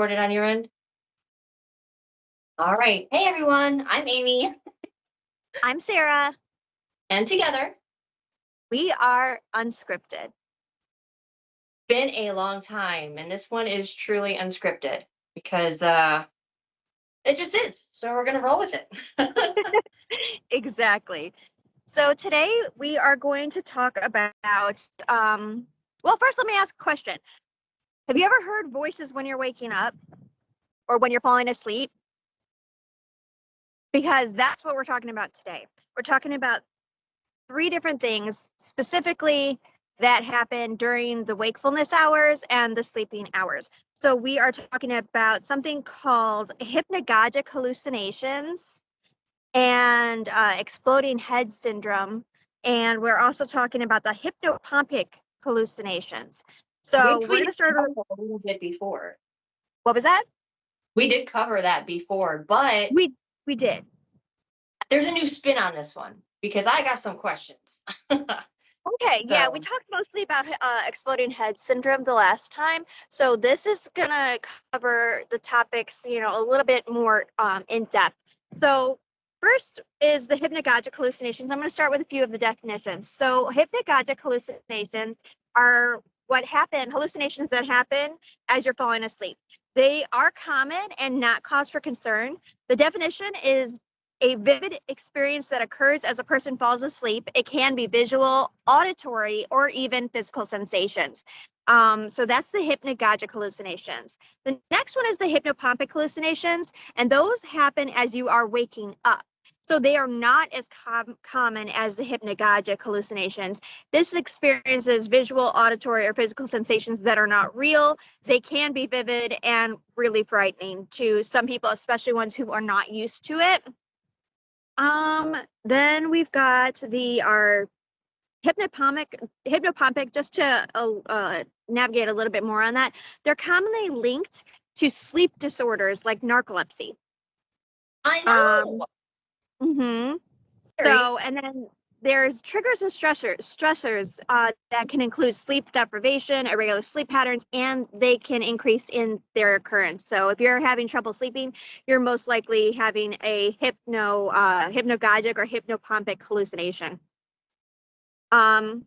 recorded on your end? All right. Hey, everyone. I'm Amy. I'm Sarah. And together, We are unscripted. been a long time. And this one is truly unscripted because it just is. So we're going to roll with it. Exactly. So today we are going to talk about, well, first let me ask a question. Have you ever heard voices when you're waking up or when you're falling asleep? Because that's what we're talking about today. We're talking about three different things specifically that happen during the wakefulness hours and the sleeping hours. So we are talking about something called hypnagogic hallucinations and exploding head syndrome. And we're also talking about the hypnopompic hallucinations. So Which we're we going did to start cover with, a little bit before. what was that? We did cover that before, but We did. there's a new spin on this one because I got some questions. Okay, yeah, we So, talked mostly about exploding head syndrome the last time. So this is gonna cover the topics, a little bit more in depth. So first is the hypnagogic hallucinations. I'm gonna start with a few of the definitions. So hypnagogic hallucinations are hallucinations that happen as you're falling asleep. They are common and not cause for concern. The definition is a vivid experience that occurs as a person falls asleep. It can be visual, auditory, or even physical sensations. So that's the hypnagogic hallucinations. The next one is the hypnopompic hallucinations, and those happen as you are waking up. So they are not as common as the hypnagogic hallucinations. This experiences visual, auditory, or physical sensations that are not real. They can be vivid and really frightening to some people, especially ones who are not used to it. Then we've got our hypnopompic, just to navigate a little bit more on that. They're commonly linked to sleep disorders like narcolepsy. I Um, know. mhm. Scary. So, and then there's triggers and stressors that can include sleep deprivation, irregular sleep patterns, and they can increase in their occurrence. So if you're having trouble sleeping, you're most likely having a hypnagogic or hypnopompic hallucination. And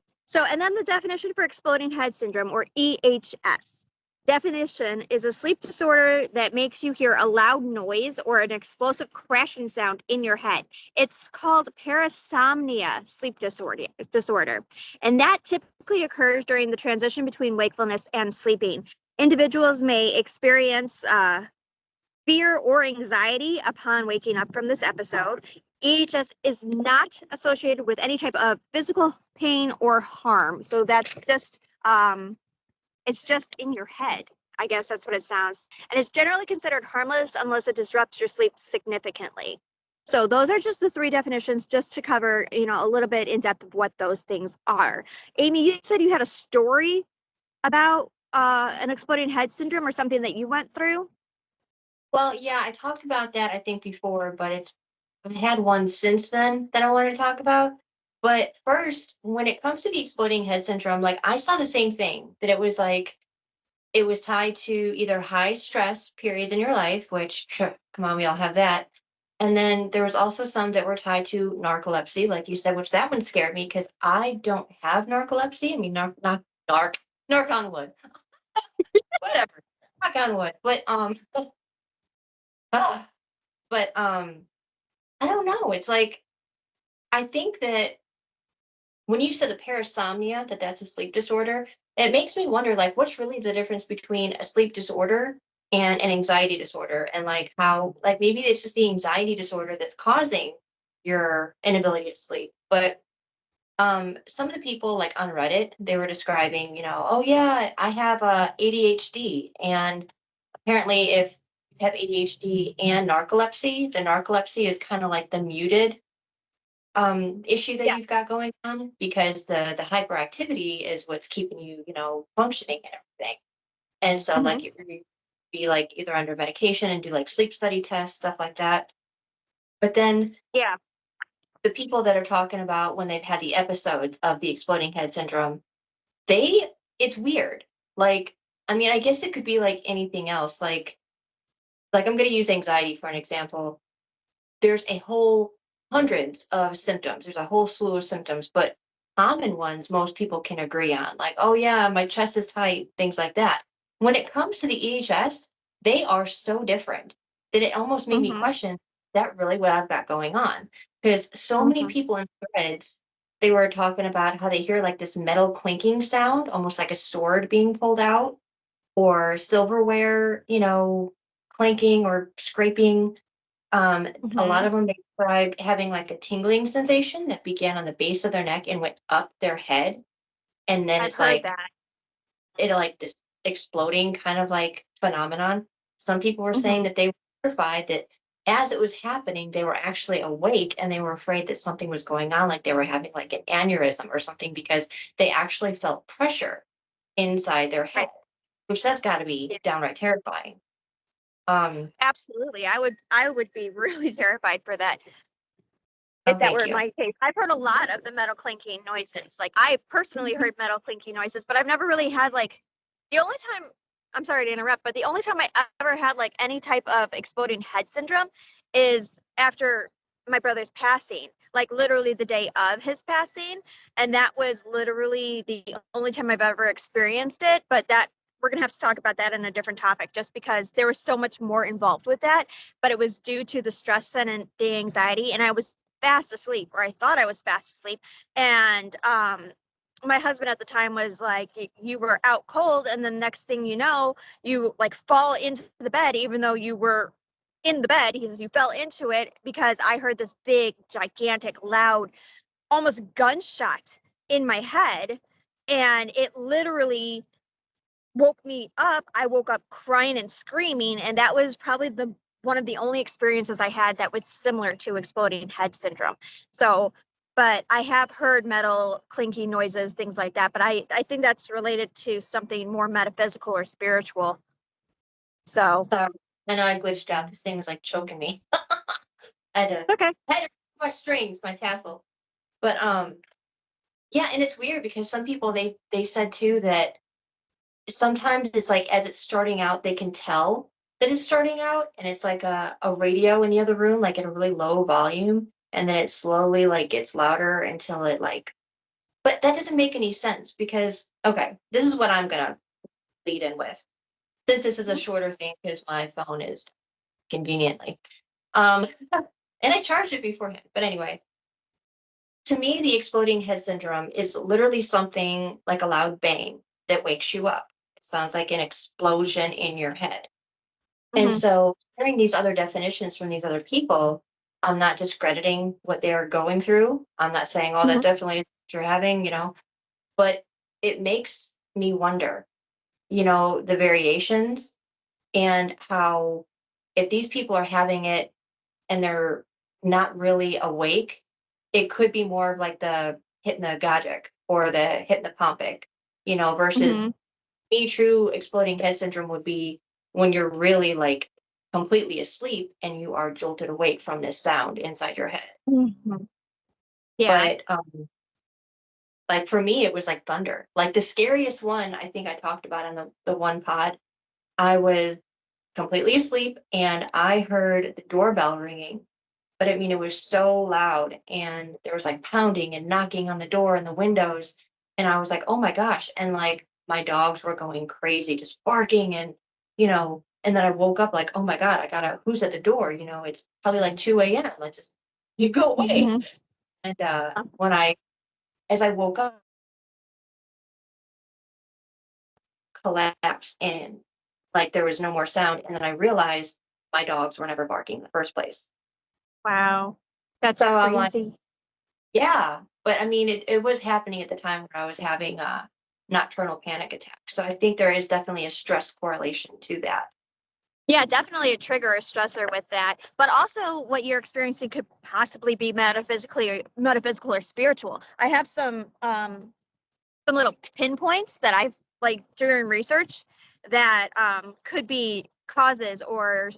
then the definition for exploding head syndrome, or EHS. Definition is a sleep disorder that makes you hear a loud noise or an explosive crashing sound in your head. It's called parasomnia sleep disorder. And that typically occurs during the transition between wakefulness and sleeping. Individuals may experience fear or anxiety upon waking up from this episode. EHS is not associated with any type of physical pain or harm. So that's just it's just in your head. I guess that's what it sounds. And it's generally considered harmless unless it disrupts your sleep significantly. So those are just the three definitions, just to cover, a little bit in depth of what those things are. Amy, you said you had a story about an exploding head syndrome or something that you went through. Well, yeah, I talked about that I think before, but I've had one since then that I want to talk about. But first, when it comes to the exploding head syndrome, like I saw the same thing that it was tied to either high stress periods in your life, which come on, we all have that. And then there was also some that were tied to narcolepsy, like you said, which that one scared me because I don't have narcolepsy. I mean, not narc on wood, whatever, knock on wood. Ah, but I don't know. It's like I think that when you said the parasomnia, that's a sleep disorder, it makes me wonder like what's really the difference between a sleep disorder and an anxiety disorder, and like how like maybe it's just the anxiety disorder that's causing your inability to sleep. But some of the people like on Reddit, they were describing, oh yeah, I have ADHD, and apparently if you have ADHD and narcolepsy, the narcolepsy is kind of like the muted issue that Yeah. you've got going on, because the hyperactivity is what's keeping you, functioning and everything. And so Hmm. like you be like either under medication and do like sleep study tests, stuff like that. But then Yeah. the people that are talking about when they've had the episodes of the exploding head syndrome, they it's weird. Like, I mean, I guess it could be like anything else. Like like I'm going to use anxiety for an example. There's a whole hundreds of symptoms. There's a whole slew of symptoms, but common ones most people can agree on, like, oh yeah, my chest is tight, things like that. When it comes to the EHS, they are so different that it almost made me Mm-hmm. question, is that really what I've got going on? Because so many Mm-hmm. people in threads, they were talking about how they hear like this metal clinking sound, almost like a sword being pulled out, or silverware, clanking or scraping. A lot Mm-hmm. of them they described having like a tingling sensation that began on the base of their neck and went up their head. And then I've it's heard like that. like this exploding kind of like phenomenon. Some people were saying Mm-hmm. that they were terrified that as it was happening, they were actually awake and they were afraid that something was going on, like they were having like an aneurysm or something, because they actually felt pressure inside their head, Right. which that's got to be Yeah. downright terrifying. Um, Absolutely. I would be really terrified for that oh, if that thank were you. my case. I've heard a lot of the metal clinking noises. Like I personally heard metal clinking noises, but I've never really had like the only time I'm sorry to interrupt, but the only time I ever had like any type of exploding head syndrome is after my brother's passing, like literally the day of his passing. And that was literally the only time I've ever experienced it. But that we're going to have to talk about that in a different topic just because there was so much more involved with that. But it was due to the stress and the anxiety. And I was fast asleep, or I thought I was fast asleep. And my husband at the time was like, You were out cold, and the next thing you know, you like fall into the bed, even though you were in the bed. He says you fell into it because I heard this big, gigantic, loud, almost gunshot in my head. And it literally woke me up. I woke up crying and screaming, and that was probably the one of the only experiences I had that was similar to exploding head syndrome. So, but I have heard metal clinking noises, things like that. But I think that's related to something more metaphysical or spiritual. So, So I know I glitched out. This thing was like choking me. I okay. had to my strings, my tassel. But yeah, and it's weird because some people they said too that sometimes it's like as it's starting out, they can tell that it's starting out, and it's like a radio in the other room, like at a really low volume, and then it slowly like gets louder until it like, but that doesn't make any sense because okay, this is what I'm gonna lead in with. Since this is a Mhm. shorter thing because my phone is conveniently. Um and I charged it beforehand. But anyway, to me, the exploding head syndrome is literally something like a loud bang that wakes you up. It sounds like an explosion in your head. And Mhm. so, hearing these other definitions from these other people, I'm not discrediting what they are going through. I'm not saying, oh, that Mhm. definitely is what you're having, but it makes me wonder, the variations and how if these people are having it and they're not really awake, it could be more of like the hypnagogic or the hypnopompic, versus Mhm. me, true exploding head syndrome would be when you're really like completely asleep and you are jolted awake from this sound inside your head. Mhm. Yeah. But like for me, it was like thunder. Like the scariest one I think I talked about on the one pod, I was completely asleep and I heard the doorbell ringing. But I mean, it was so loud and there was like pounding and knocking on the door and the windows. And I was like, oh my gosh. And like my dogs were going crazy, just barking and then I woke up like, oh my God, who's at the door? It's probably like 2 a.m. Like, just, you go away. Mhm. And as I woke up, collapsed in, like there was no more sound. And then I realized my dogs were never barking in the first place. Wow. That's So I'm like, crazy. yeah, but I mean, it was happening at the time when I was having nocturnal panic attacks. So I think there is definitely a stress correlation to that. Yeah, definitely a trigger, a stressor with that. But also what you're experiencing could possibly be metaphysical or spiritual. I have some little pinpoints that I've like during research that could be causes or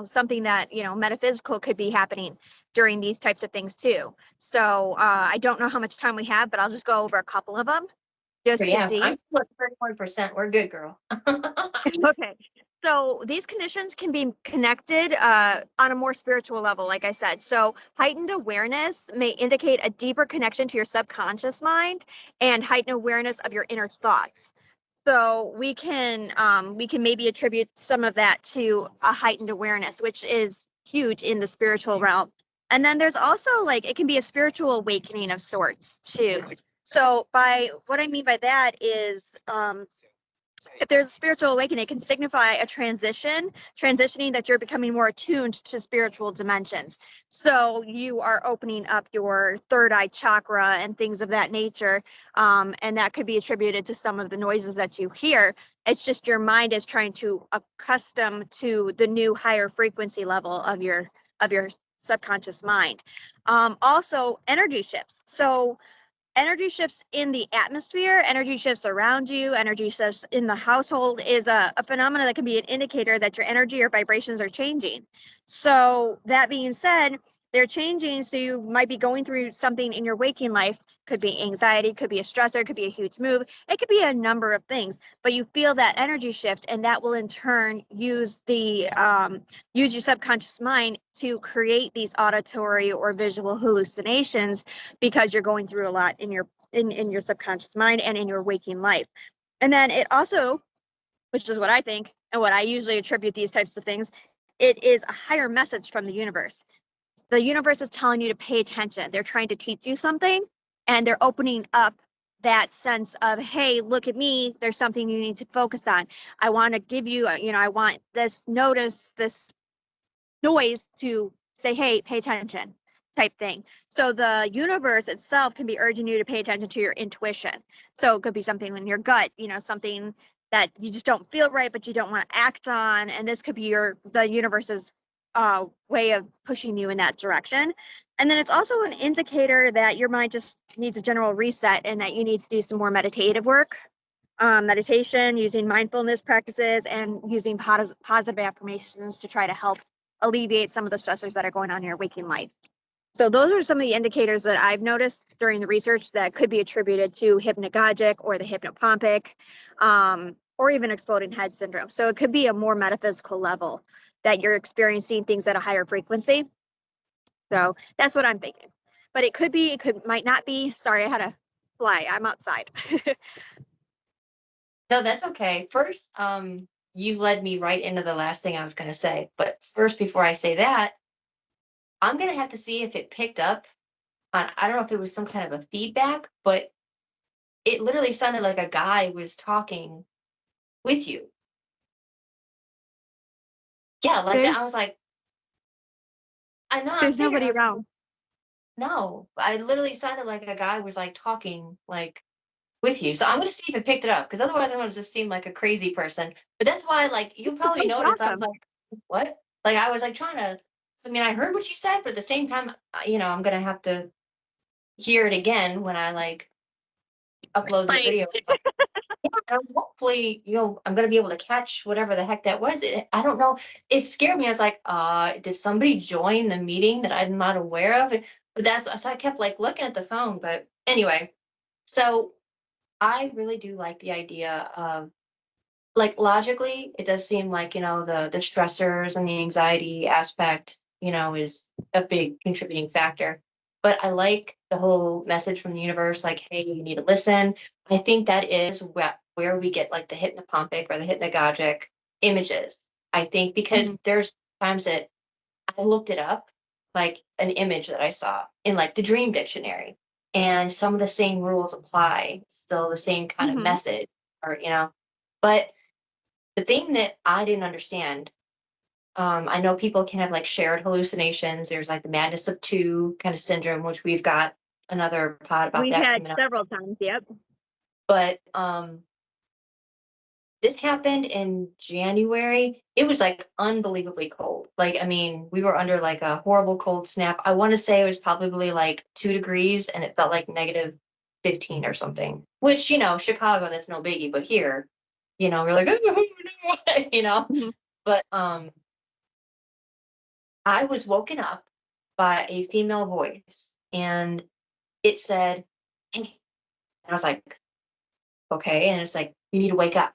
something that metaphysical could be happening during these types of things too. So I don't know how much time we have, but I'll just go over a couple of them But just to yeah, see. I'm still at 31%. We're good, girl. Okay. So these conditions can be connected on a more spiritual level, like I said. So heightened awareness may indicate a deeper connection to your subconscious mind and heightened awareness of your inner thoughts. So we can maybe attribute some of that to a heightened awareness, which is huge in the spiritual realm. And then there's also like it can be a spiritual awakening of sorts too. So by what I mean by that is if there's a spiritual awakening, it can signify a transitioning that you're becoming more attuned to spiritual dimensions. So you are opening up your third eye chakra and things of that nature. And that could be attributed to some of the noises that you hear. It's just your mind is trying to accustom to the new higher frequency level of your subconscious mind. Also energy shifts. So energy shifts in the atmosphere, energy shifts around you, energy shifts in the household is a phenomenon that can be an indicator that your energy or vibrations are changing. So that being said, they're changing. So you might be going through something in your waking life. Could be anxiety, could be a stressor, could be a huge move. It could be a number of things, but you feel that energy shift, and that will in turn use your subconscious mind to create these auditory or visual hallucinations because you're going through a lot in your subconscious mind and in your waking life. And then it also, which is what I think and what I usually attribute these types of things, it is a higher message from the universe. The universe is telling you to pay attention. They're trying to teach you something, and they're opening up that sense of, hey, look at me, there's something you need to focus on. I want to give you, I want this noise to say, hey, pay attention type thing. So the universe itself can be urging you to pay attention to your intuition. So it could be something in your gut, something that you just don't feel right, but you don't want to act on. And this could be the universe's way of pushing you in that direction. And then it's also an indicator that your mind just needs a general reset and that you need to do some more meditative work. Meditation, using mindfulness practices, and using positive affirmations to try to help alleviate some of the stressors that are going on in your waking life. So those are some of the indicators that I've noticed during the research that could be attributed to hypnagogic or the hypnopompic, or even exploding head syndrome. So it could be a more metaphysical level that you're experiencing things at a higher frequency. So that's what I'm thinking. But it could be, might not be. Sorry, I had to fly. I'm outside. No, that's okay. First, you led me right into the last thing I was going to say. But first, before I say that, I'm going to have to see if it picked up on, I don't know if it was some kind of a feedback, but it literally sounded like a guy was talking with you. Yeah, like that. there's I was like, I know, I'm there's figuring. I nobody was like, around. no, I literally sounded like a guy was like talking like with you. So I'm gonna see if it picked it up because otherwise I'm gonna just seem like a crazy person. But that's why, like, you probably That's noticed I was awesome. like, what? Like I was like trying to. I mean, I heard what you said, but at the same time, I'm gonna have to hear it again when I like upload this Like, video. Yeah, and hopefully, I'm gonna be able to catch whatever the heck that was. I don't know. It scared me. I was like, did somebody join the meeting that I'm not aware of? But that's so I kept like looking at the phone. But anyway, so I really do like the idea of like logically, it does seem like, the stressors and the anxiety aspect, is a big contributing factor. But I like the whole message from the universe, like, hey, you need to listen. I think that is where we get like the hypnopompic or the hypnagogic images. I think because mhm, there's times that I looked it up, like an image that I saw in like the dream dictionary, and some of the same rules apply, still the same kind of mhm. message, but the thing that I didn't understand, I know people can have like shared hallucinations. There's like the madness of two kind of syndrome, which we've got another pod about We've that had coming up. several times. Yep. But this happened in January. It was like unbelievably cold. Like, I mean, we were under like a horrible cold snap. I want to say it was probably like 2 degrees and it felt like negative 15 or something, which, Chicago, that's no biggie. But here, we're like, oh, no, Mhm. but I was woken up by a female voice and it said, hey. And I was like, okay. And it's like, you need to wake up.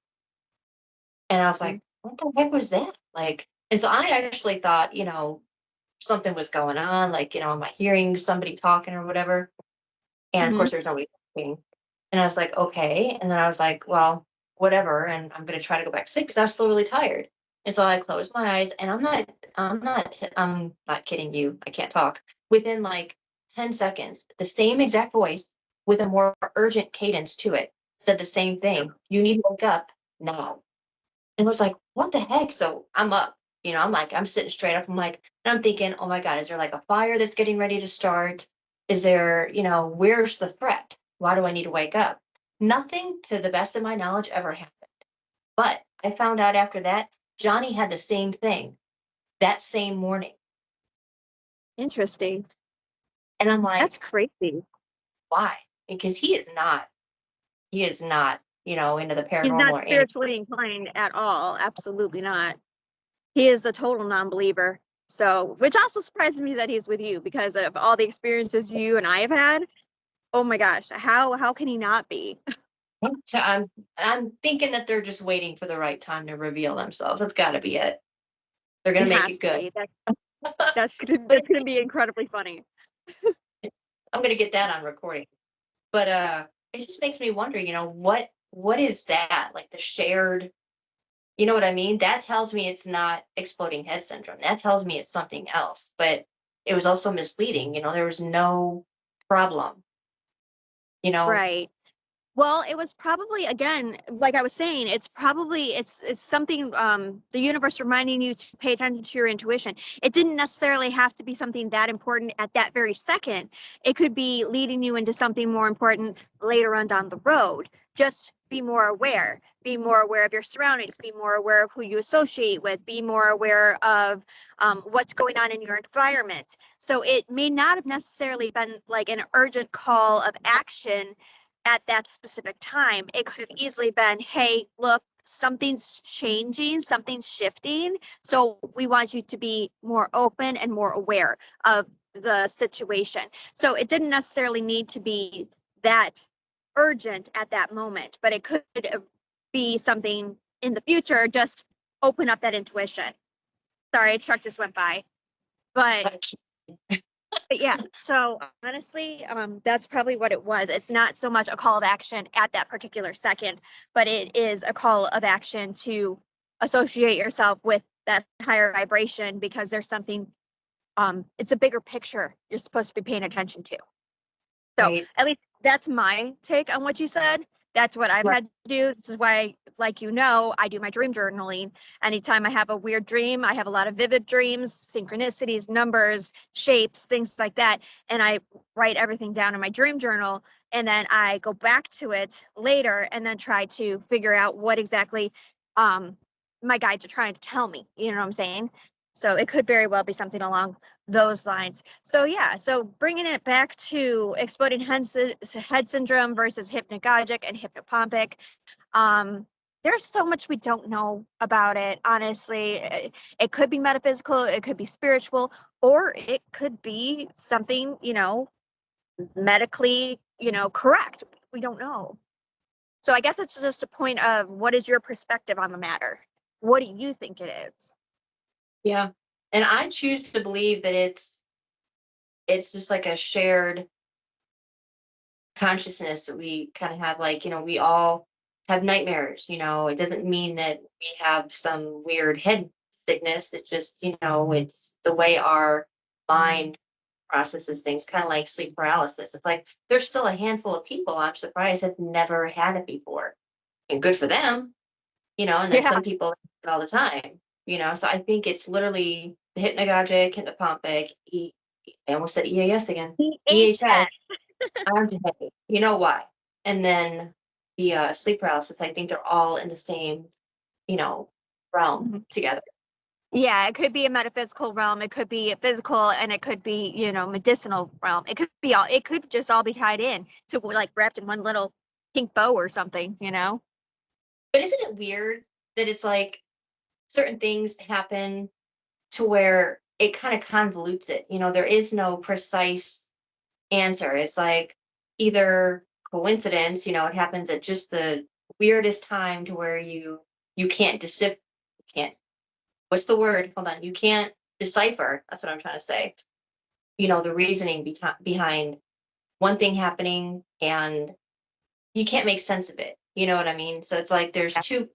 And I was like, what the heck was that? Like, and so I actually thought, something was going on. Like, am I hearing somebody talking or whatever? And of Hmm. course, there's nobody talking. And I was like, okay. And then I was like, well, whatever. And I'm going to try to go back to sleep because I was still really tired. And so I closed my eyes, and I'm not kidding you. I can't talk. Within like 10 seconds, the same exact voice with a more urgent cadence to it said the same thing. You need to wake up now. And was like, what the heck? So I'm up, I'm sitting straight up. I'm like, and I'm thinking, oh my God, is there like a fire that's getting ready to start? Is there, where's the threat? Why do I need to wake up? Nothing to the best of my knowledge ever happened. But I found out after that, Johnny had the same thing that same morning. Interesting. And I'm That's like, crazy. why? Because he is not, into the He's paranormal not or anything. spiritually inclined at all. Absolutely not. He is a total non-believer. So, which also surprises me that he's with you because of all the experiences you and I have had. Oh my gosh, how can he not be? So I'm thinking that they're just waiting for the right time to reveal themselves. That's got to be it. They're gonna It make has it to good. be. But That's gonna be incredibly funny. I'm gonna get that on recording. But it just makes me wonder, what is that? Like the shared, you know what I mean? That tells me it's not exploding head syndrome. That tells me it's something else. But it was also misleading, there was no problem, you know. Right. Well, it was probably again, like I was saying, it's something the universe reminding you to pay attention to your intuition. It didn't necessarily have to be something that important at that very second. It could be leading you into something more important later on down the road. Just be more aware. Be more aware of your surroundings. Be more aware of who you associate with. Be more aware of what's going on in your environment. So it may not have necessarily been like an urgent call of action at that specific time. It could have easily been, hey, look, something's changing, something's shifting. So we want you to be more open and more aware of the situation. So it didn't necessarily need to be that urgent at that moment, but it could be something in the future, just open up that intuition. Sorry, a truck just went by. But Like, yeah, so honestly, that's probably what it was. It's not so much a call of action at that particular second, but it is a call of action to associate yourself with that higher vibration because there's something, it's a bigger picture you're supposed to be paying attention to. So right, at least that's my take on what you said. That's what I've right, had to do. This is why, like I do my dream journaling. Anytime I have a weird dream, I have a lot of vivid dreams, synchronicities, numbers, shapes, things like that. And I write everything down in my dream journal. And then I go back to it later and then try to figure out what exactly um, my guides are trying to tell me. You know what I'm saying? So it could very well be something along those lines. So yeah, so bringing it back to exploding head syndrome versus hypnagogic and hypnopompic. Um, there's so much we don't know about it. Honestly, it could be metaphysical, it could be spiritual, or it could be something medically correct. We don't know. So I guess it's just a point of what is your perspective on the matter? What do you think it is? yeah. And I choose to believe that it's just like a shared consciousness that we kind of have. Like, we all have nightmares. It doesn't mean that we have some weird head sickness. It's just, it's the way our mind processes things, kind of like sleep paralysis. It's like there's still a handful of people, I'm surprised, have never had it before, and good for them. And then Yeah, some people have it all the time. So I think it's literally the hypnagogic, hypnopompic, I almost said EAS again, EHS. EHS. I'm just happy. You know why? And then the sleep paralysis, I think they're all in the same, you know, realm together. Yeah, it could be a metaphysical realm, it could be a physical, and it could be, medicinal realm. It could be all, it could just all be tied in to like wrapped in one little pink bow or something. But isn't it weird that it's like certain things happen to where it kind of convolutes it? There is no precise answer. It's like either coincidence, it happens at just the weirdest time to where you can't can't, what's the word? Hold on. You can't decipher. That's what I'm trying to say. The reasoning behind one thing happening, and you can't make sense of it. You know what I mean? So it's like there's two,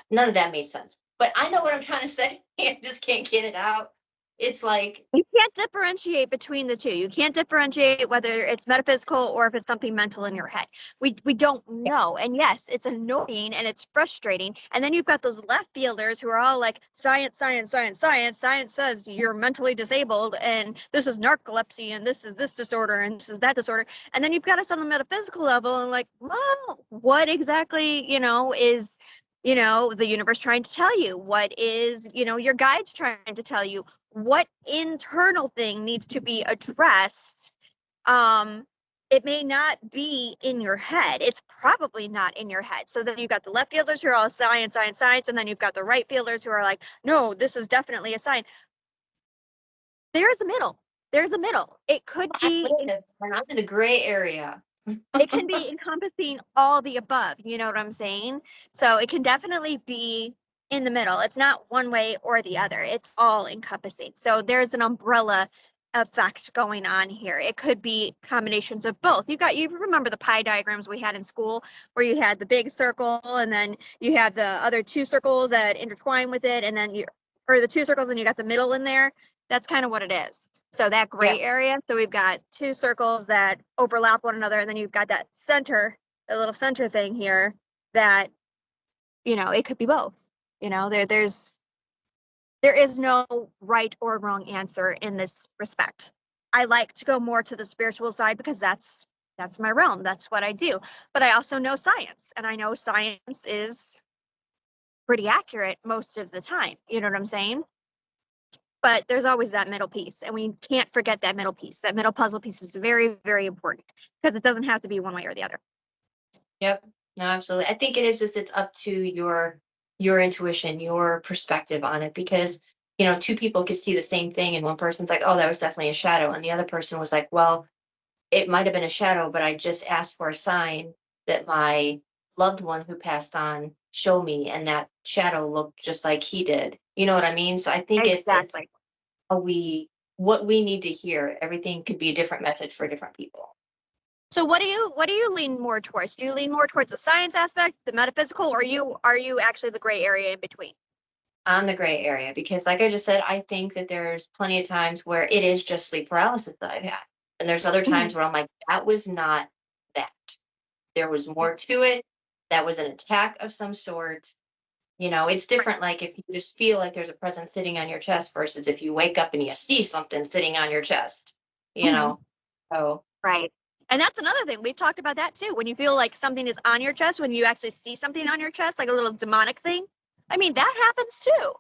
none of that made sense. But I know what I'm trying to say. I just can't get it out. It's like, You can't differentiate between the two. You can't differentiate whether it's metaphysical or if it's something mental in your head. We don't know. And yes, it's annoying and it's frustrating. And then you've got those left fielders who are all like, science, science, science, science. Science says you're mentally disabled and this is narcolepsy and this is this disorder and this is that disorder. And then you've got us on the metaphysical level and like, well, what exactly, is the universe trying to tell you? What is, your guides trying to tell you? What internal thing needs to be addressed? It may not be in your head. It's probably not in your head. So then you've got the left fielders who are all science, science, science, and then you've got the right fielders who are like, no, this is definitely a sign. There's a middle. There's a middle. It could be, I'm in the gray area. it can be encompassing all the above. You know what I'm saying? So it can definitely be in the middle. It's not one way or the other. It's all encompassing. So there's an umbrella effect going on here. It could be combinations of both. You remember the pie diagrams we had in school where you had the big circle and then you had the other two circles that intertwine with it, and then or the two circles and you got the middle in there. That's kind of what it is. So that gray area. So we've got two circles that overlap one another, and then you've got that center, the little center thing here that, it could be both. There is no right or wrong answer in this respect. I like to go more to the spiritual side because that's my realm. That's what I do. But I also know science, and I know science is pretty accurate most of the time. You know what I'm saying? But there's always that middle piece, and we can't forget that middle piece. That middle puzzle piece is very, very important because it doesn't have to be one way or the other. Yep. No, absolutely. I think it's up to your intuition, your perspective on it, because two people could see the same thing and one person's like, oh, that was definitely a shadow, and the other person was like, well, it might have been a shadow, but I just asked for a sign that my loved one who passed on show me, and that shadow looked just like he did. You know what I mean? So I think it's Exactly. what we need to hear. Everything could be a different message for different people. So what do you lean more towards? Do you lean more towards the science aspect, the metaphysical, or are you actually the gray area in between? On the gray area, because like I just said, I think that there's plenty of times where it is just sleep paralysis that I've had. And there's other times where I'm like, that was not that. There was more to it. That was an attack of some sort. It's different. Like if you just feel like there's a presence sitting on your chest versus if you wake up and you see something sitting on your chest, So Right. And that's another thing. We've talked about that too. When you feel like something is on your chest, when you actually see something on your chest, like a little demonic thing. I mean, that happens too.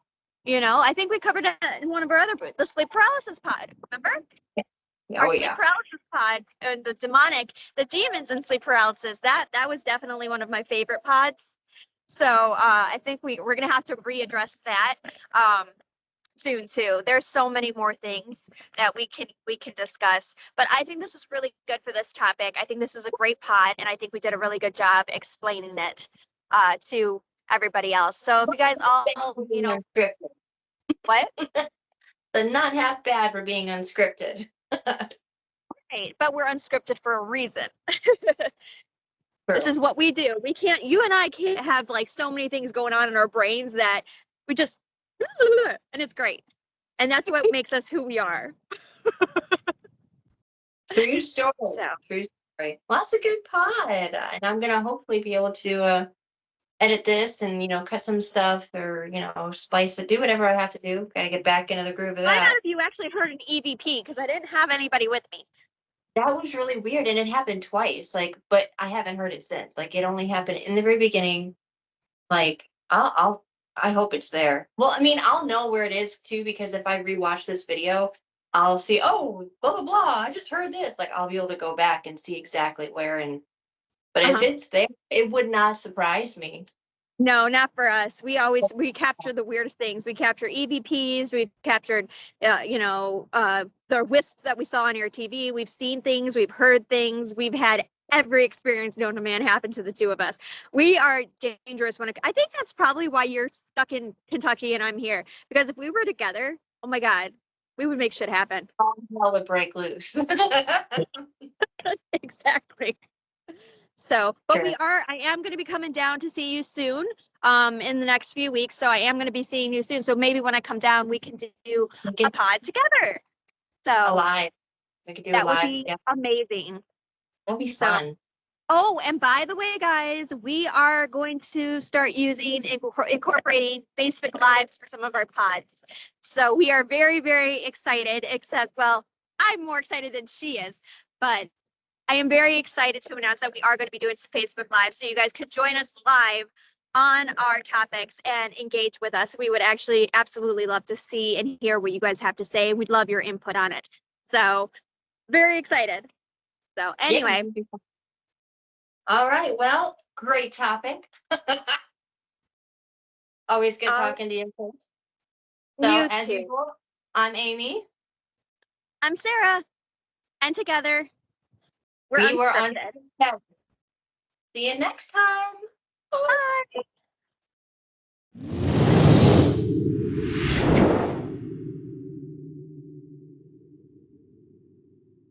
I think we covered it in one of our the sleep paralysis pod. Remember? Our sleep paralysis pod and the demons in sleep paralysis. That was definitely one of my favorite pods. So I think we're gonna have to readdress that soon too. There's so many more things that we can discuss, but I think this is really good for this topic. I think this is a great pod, and I think we did a really good job explaining it to everybody else. So if you guys all unscripted. What? The not half bad for being unscripted. Right, but we're unscripted for a reason. True. This is what we do. You and I can't have like so many things going on in our brains that we just and it's great. And that's what makes us who we are. True story. So. True story. Well, that's a good pod. And I'm going to hopefully be able to edit this and, cut some stuff or, spice it, do whatever I have to do. Got to get back into the groove of that. I don't know if you actually heard an EVP because I didn't have anybody with me. That was really weird. And it happened twice. But I haven't heard it since. It only happened in the very beginning. I hope it's there. Well, I mean, I'll know where it is too, because if I rewatch this video, I'll see, oh, blah, blah, blah. I just heard this. I'll be able to go back and see exactly where. But if it's there, it would not surprise me. No, not for us. We capture the weirdest things. We capture EVPs. We've captured, the wisps that we saw on your TV. We've seen things. We've heard things. We've had every experience known to man happened to the two of us. We are dangerous I think that's probably why you're stuck in Kentucky and I'm here. Because if we were together, oh my God, we would make shit happen. All hell would break loose. Exactly. So, but Sure. I am going to be coming down to see you soon, in the next few weeks. So I am going to be seeing you soon. So maybe when I come down, we can do We a can pod together. a So live. We could do a that would live be together. amazing. That'll be So, fun. oh, and by the way, guys, we are going to start incorporating Facebook Lives for some of our pods. So we are very, very excited, except, well, I'm more excited than she is, but I am very excited to announce that we are going to be doing some Facebook Live. So you guys could join us live on our topics and engage with us. We would actually absolutely love to see and hear what you guys have to say. We'd love your input on it. So very excited. So anyway. Yeah. All right. Well, great topic. Always good talking to you. So, You as too. usual, I'm Amy. I'm Sarah. And together, we're We were on. unscripted. See you next time. Bye.